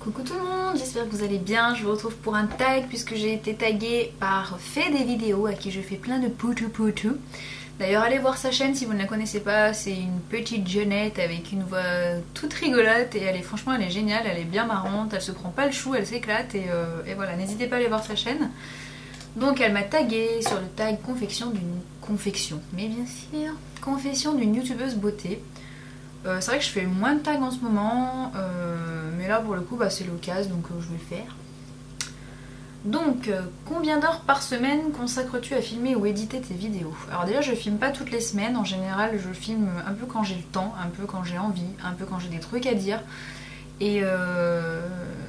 Coucou tout le monde, j'espère que vous allez bien. Je vous retrouve pour un tag puisque j'ai été taguée par Fait des vidéos à qui je fais plein de poutou. D'ailleurs allez voir sa chaîne si vous ne la connaissez pas, c'est une petite jeunette avec une voix toute rigolote et franchement elle est géniale, elle est bien marrante, elle se prend pas le chou, elle s'éclate et voilà, n'hésitez pas à aller voir sa chaîne. Donc elle m'a taguée sur le tag confession d'une youtubeuse beauté. C'est vrai que je fais moins de tags en ce moment, mais là pour le coup c'est l'occasion donc je vais le faire. Donc combien d'heures par semaine consacres-tu à filmer ou éditer tes vidéos? Alors déjà je filme pas toutes les semaines, en général je filme un peu quand j'ai le temps, un peu quand j'ai envie, un peu quand j'ai des trucs à dire. Et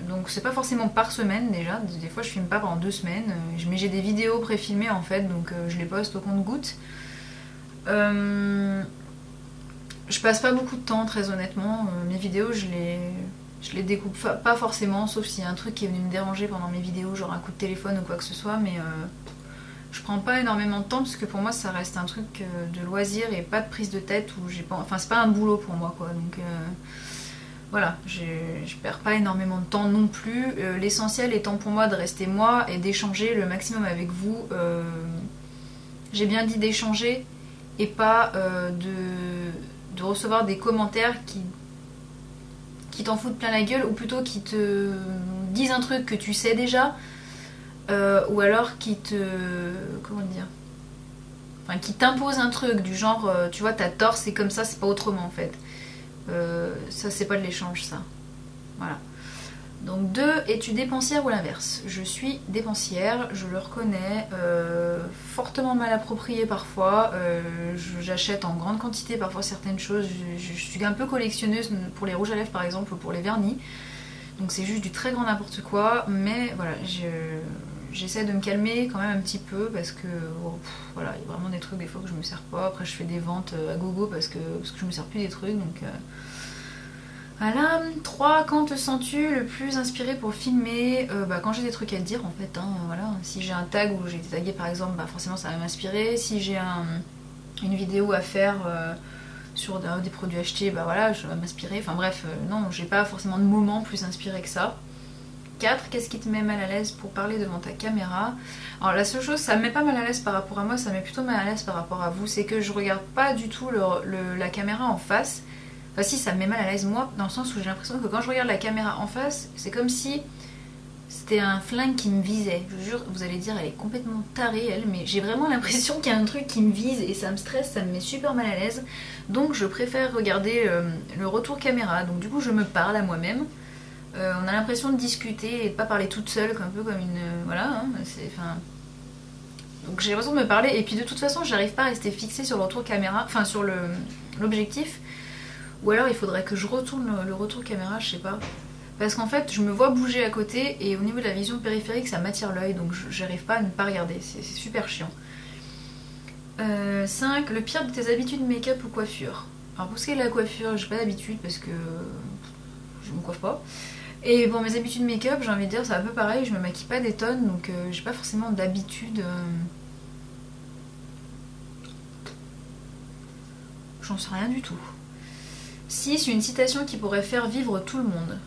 donc c'est pas forcément par semaine déjà, des fois je filme pas pendant 2 semaines, mais j'ai des vidéos pré-filmées en fait donc je les poste au compte-gouttes. Je passe pas beaucoup de temps très honnêtement, mes vidéos je les découpe pas forcément, sauf s'il y a un truc qui est venu me déranger pendant mes vidéos, genre un coup de téléphone ou quoi que ce soit, mais je prends pas énormément de temps parce que pour moi ça reste un truc de loisir et pas de prise de tête où j'ai pas... Enfin c'est pas un boulot pour moi quoi, donc voilà, je perds pas énormément de temps non plus, l'essentiel étant pour moi de rester moi et d'échanger le maximum avec vous, j'ai bien dit d'échanger et pas de recevoir des commentaires qui t'en foutent plein la gueule ou plutôt qui te disent un truc que tu sais déjà ou alors qui te... comment dire, enfin qui t'impose un truc du genre tu vois t'as tort, c'est comme ça, c'est pas autrement en fait. Ça c'est pas de l'échange ça. Voilà. Donc 2, es-tu dépensière ou l'inverse? Je suis dépensière, je le reconnais, fortement mal appropriée parfois, j'achète en grande quantité parfois certaines choses, je suis un peu collectionneuse pour les rouges à lèvres par exemple ou pour les vernis, donc c'est juste du très grand n'importe quoi, mais voilà, j'essaie de me calmer quand même un petit peu parce que voilà, il y a vraiment des trucs des fois que je me sers pas, après je fais des ventes à gogo parce que je me sers plus des trucs donc... Voilà. 3, quand te sens-tu le plus inspiré pour filmer? Quand j'ai des trucs à te dire en fait, hein, voilà. Si j'ai un tag où j'ai été taguée par exemple, forcément ça va m'inspirer. Si j'ai une vidéo à faire sur des produits achetés, voilà, ça va m'inspirer. Enfin bref, non, j'ai pas forcément de moment plus inspiré que ça. 4, qu'est-ce qui te met mal à l'aise pour parler devant ta caméra? Alors la seule chose, ça me met pas mal à l'aise par rapport à moi, ça me met plutôt mal à l'aise par rapport à vous, c'est que je regarde pas du tout la caméra en face. Enfin si, ça me met mal à l'aise moi, dans le sens où j'ai l'impression que quand je regarde la caméra en face, c'est comme si c'était un flingue qui me visait. Je vous jure, vous allez dire, elle est complètement tarée elle, mais j'ai vraiment l'impression qu'il y a un truc qui me vise et ça me stresse, ça me met super mal à l'aise. Donc je préfère regarder le retour caméra, donc du coup je me parle à moi-même. On a l'impression de discuter et de pas parler toute seule, un peu comme une... voilà, hein, donc j'ai l'impression de me parler et puis de toute façon j'arrive pas à rester fixée sur le retour caméra, enfin sur l'objectif. Ou alors il faudrait que je retourne le retour caméra, je sais pas. Parce qu'en fait je me vois bouger à côté et au niveau de la vision périphérique ça m'attire l'œil donc j'arrive pas à ne pas regarder, c'est super chiant. 5, le pire de tes habitudes make-up ou coiffure? Alors pour ce qui est de la coiffure, j'ai pas d'habitude parce que je me coiffe pas. Et pour mes habitudes make-up, j'ai envie de dire c'est un peu pareil, je me maquille pas des tonnes donc j'ai pas forcément d'habitude. J'en sais rien du tout. 6, une citation qui pourrait faire vivre tout le monde.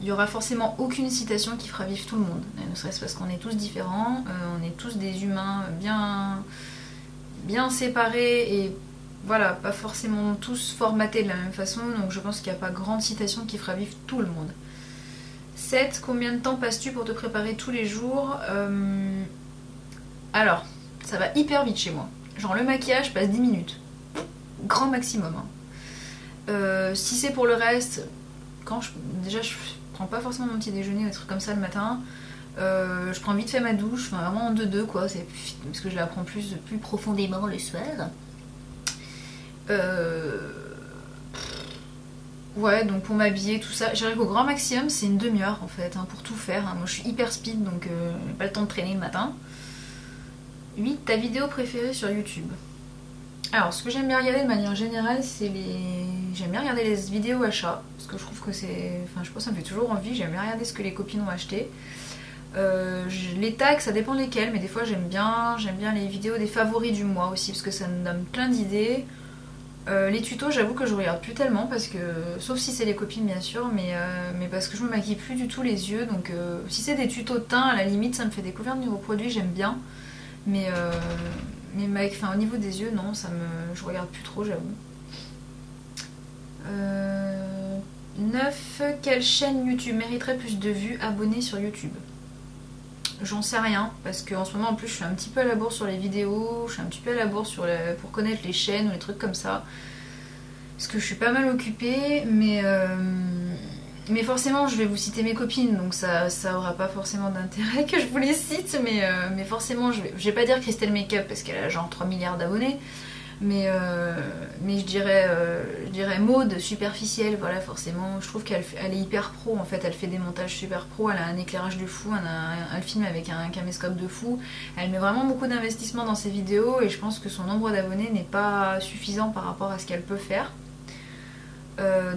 Il n'y aura forcément aucune citation qui fera vivre tout le monde. Ne serait-ce parce qu'on est tous différents, on est tous des humains bien séparés et voilà, pas forcément tous formatés de la même façon, donc je pense qu'il n'y a pas grande citation qui fera vivre tout le monde. 7, combien de temps passes-tu pour te préparer tous les jours? Alors, ça va hyper vite chez moi. Genre le maquillage, je passe 10 minutes. Grand maximum, hein. Si c'est pour le reste, déjà je prends pas forcément mon petit déjeuner ou des trucs comme ça le matin, je prends vite fait ma douche, enfin vraiment en 2-2 quoi, parce que je la prends plus profondément le soir. Ouais, donc pour m'habiller tout ça, j'arrive au grand maximum, c'est une demi-heure en fait, hein, pour tout faire, hein. Moi je suis hyper speed donc j'ai pas le temps de traîner le matin. 8, ta vidéo préférée sur YouTube? Alors, ce que j'aime bien regarder de manière générale, c'est j'aime bien regarder les vidéos achats, parce que je trouve que c'est... Enfin, je pense que ça me fait toujours envie, j'aime bien regarder ce que les copines ont acheté. Les tags, ça dépend lesquels, mais des fois j'aime bien les vidéos des favoris du mois aussi, parce que ça me donne plein d'idées. Les tutos, j'avoue que je regarde plus tellement parce que, sauf si c'est les copines bien sûr, mais parce que je me maquille plus du tout les yeux. Donc si c'est des tutos de teint, à la limite, ça me fait découvrir de nouveaux produits, j'aime bien. Mais, enfin, au niveau des yeux, non, je regarde plus trop, j'avoue. 9. Quelle chaîne YouTube mériterait plus de vues abonnés sur YouTube? J'en sais rien, parce qu'en ce moment en plus je suis un petit peu à la bourre sur les vidéos, je suis un petit peu à la bourre pour connaître les chaînes ou les trucs comme ça. Parce que je suis pas mal occupée, mais forcément je vais vous citer mes copines, donc ça aura pas forcément d'intérêt que je vous les cite, mais forcément je vais pas dire Christelle Makeup parce qu'elle a genre 3 milliards d'abonnés. Mais je dirais Maude, superficielle, voilà, forcément. Je trouve qu'elle est hyper pro, en fait, elle fait des montages super pro, elle a un éclairage de fou, elle filme avec un caméscope de fou. Elle met vraiment beaucoup d'investissement dans ses vidéos et je pense que son nombre d'abonnés n'est pas suffisant par rapport à ce qu'elle peut faire.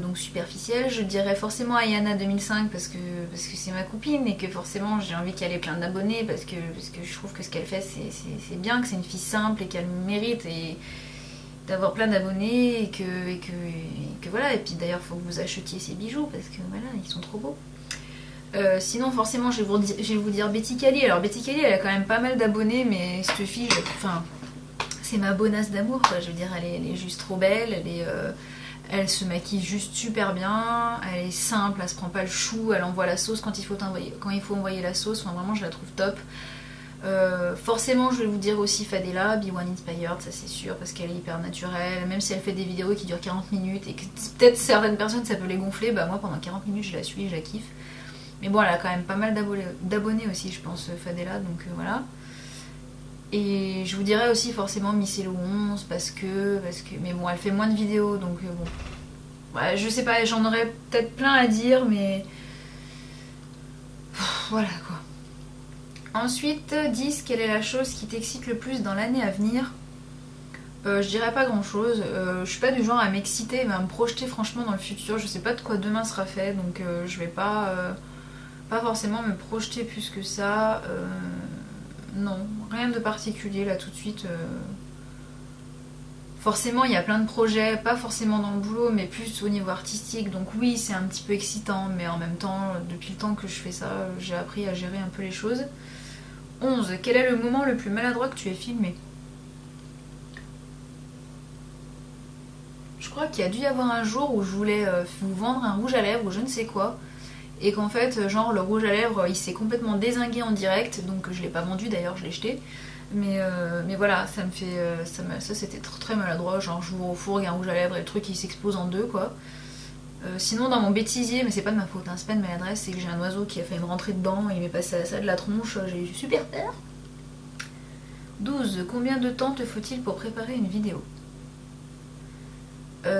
Donc superficielle, je dirais forcément Ayana 2005 parce que c'est ma copine et que forcément j'ai envie qu'elle ait plein d'abonnés parce que je trouve que ce qu'elle fait c'est bien, que c'est une fille simple et qu'elle mérite et d'avoir plein d'abonnés et que voilà. Et puis d'ailleurs faut que vous achetiez ses bijoux parce que voilà, ils sont trop beaux. Sinon forcément je vais vous dire Betty Cali. Alors Betty Cali elle a quand même pas mal d'abonnés, mais cette fille, enfin c'est ma bonasse d'amour quoi. Je veux dire elle est juste trop belle, elle se maquille juste super bien, elle est simple, elle se prend pas le chou, elle envoie la sauce quand il faut envoyer la sauce, enfin vraiment je la trouve top. Forcément je vais vous dire aussi Fadela, Be One Inspired, ça c'est sûr, parce qu'elle est hyper naturelle, même si elle fait des vidéos qui durent 40 minutes et que peut-être certaines personnes ça peut les gonfler, bah moi pendant 40 minutes je la suis, je la kiffe. Mais bon elle a quand même pas mal d'abonnés aussi je pense Fadela, donc voilà. Et je vous dirais aussi forcément Michello 11 parce que mais bon elle fait moins de vidéos donc bon ouais, je sais pas, j'en aurais peut-être plein à dire mais voilà quoi. Ensuite 10. Quelle est la chose qui t'excite le plus dans l'année à venir? Je dirais pas grand chose, je suis pas du genre à m'exciter mais à me projeter franchement dans le futur. Je sais pas de quoi demain sera fait donc je vais pas forcément me projeter plus que ça. Non, rien de particulier là tout de suite. Forcément, il y a plein de projets, pas forcément dans le boulot, mais plus au niveau artistique. Donc oui, c'est un petit peu excitant, mais en même temps, depuis le temps que je fais ça, j'ai appris à gérer un peu les choses. 11. Quel est le moment le plus maladroit que tu aies filmé? Je crois qu'il y a dû y avoir un jour où je voulais vous vendre un rouge à lèvres ou je ne sais quoi. Et qu'en fait, genre le rouge à lèvres, il s'est complètement dézingué en direct, donc je l'ai pas vendu d'ailleurs, je l'ai jeté. Mais voilà, ça me fait. Ça c'était très maladroit, genre je vous refourgue un rouge à lèvres et le truc il s'explose en deux quoi. Sinon, dans mon bêtisier, mais c'est pas de ma faute, hein, c'est pas de maladresse, c'est que j'ai un oiseau qui a fait me rentrer dedans, il m'est passé ça de la tronche, j'ai eu super peur. 12. Combien de temps te faut-il pour préparer une vidéo? Il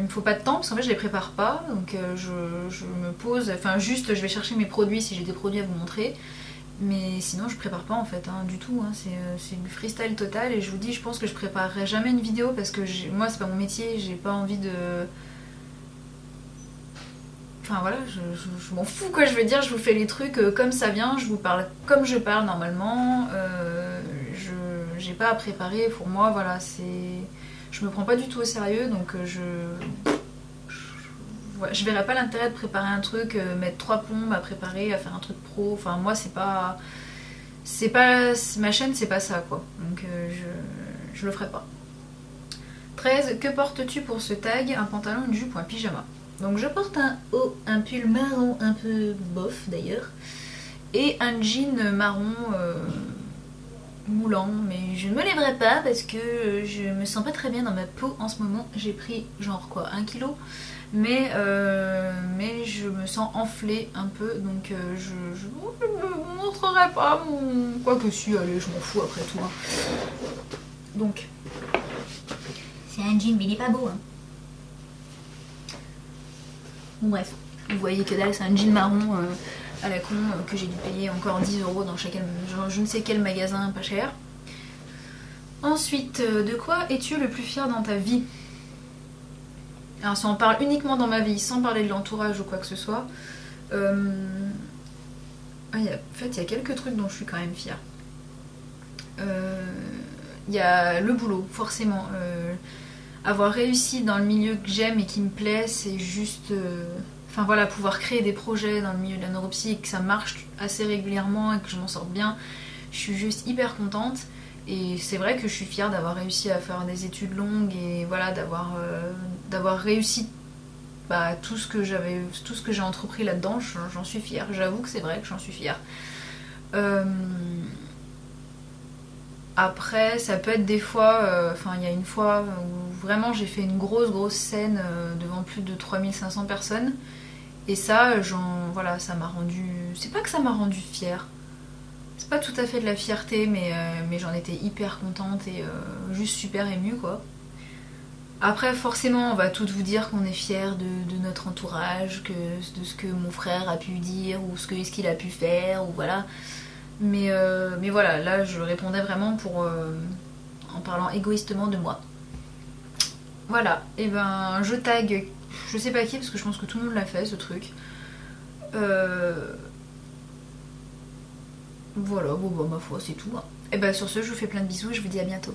me faut pas de temps parce qu'en fait je les prépare pas, donc je me pose, enfin juste je vais chercher mes produits si j'ai des produits à vous montrer, mais sinon je prépare pas en fait hein, du tout, hein. C'est du freestyle total et je vous dis je pense que je préparerai jamais une vidéo parce que moi c'est pas mon métier, j'ai pas envie de... Enfin voilà, je m'en fous quoi, je veux dire, je vous fais les trucs comme ça vient, je vous parle comme je parle normalement, j'ai pas à préparer, pour moi voilà, je me prends pas du tout au sérieux donc je verrais pas l'intérêt de préparer un truc, mettre 3 plombes à préparer, à faire un truc pro, enfin moi c'est pas ma chaîne c'est pas ça quoi, donc je le ferai pas. 13. Que portes-tu pour ce tag? Un pantalon, une jupe ou un pyjama? Donc je porte un haut, un pull marron un peu bof d'ailleurs, et un jean marron moulant, mais je ne me lèverai pas parce que je me sens pas très bien dans ma peau en ce moment. J'ai pris genre quoi, 1 kilo, mais je me sens enflée un peu, donc je ne vous montrerai pas mon... Quoi que si, allez, je m'en fous après tout. Hein. Donc, c'est un jean, mais il est pas beau. Hein. Bon, bref, vous voyez que dalle, c'est un jean marron à la con que j'ai dû payer encore 10 € dans je ne sais quel magasin pas cher. Ensuite, de quoi es-tu le plus fier dans ta vie? Alors si on parle uniquement dans ma vie, sans parler de l'entourage ou quoi que ce soit, en fait il y a quelques trucs dont je suis quand même fière. Il y a le boulot, forcément. avoir réussi dans le milieu que j'aime et qui me plaît, c'est juste... Enfin voilà, pouvoir créer des projets dans le milieu de la neuropsy et que ça marche assez régulièrement et que je m'en sorte bien, je suis juste hyper contente. Et c'est vrai que je suis fière d'avoir réussi à faire des études longues et voilà, d'avoir réussi tout ce que j'ai entrepris là-dedans, j'en suis fière. J'avoue que c'est vrai que j'en suis fière. Après, ça peut être des fois, enfin il y a une fois où vraiment j'ai fait une grosse scène devant plus de 3500 personnes. Et ça, voilà, ça m'a rendu... C'est pas que ça m'a rendu fière. C'est pas tout à fait de la fierté, mais j'en étais hyper contente et juste super émue, quoi. Après, forcément, on va toutes vous dire qu'on est fiers de notre entourage, de ce que mon frère a pu dire, ou ce qu'il a pu faire, ou voilà. Mais voilà, là, je répondais vraiment en parlant égoïstement de moi. Voilà, et ben, je tag, je sais pas qui, parce que je pense que tout le monde l'a fait, ce truc. Voilà, bon bah ma foi, c'est tout. Et ben sur ce, je vous fais plein de bisous et je vous dis à bientôt.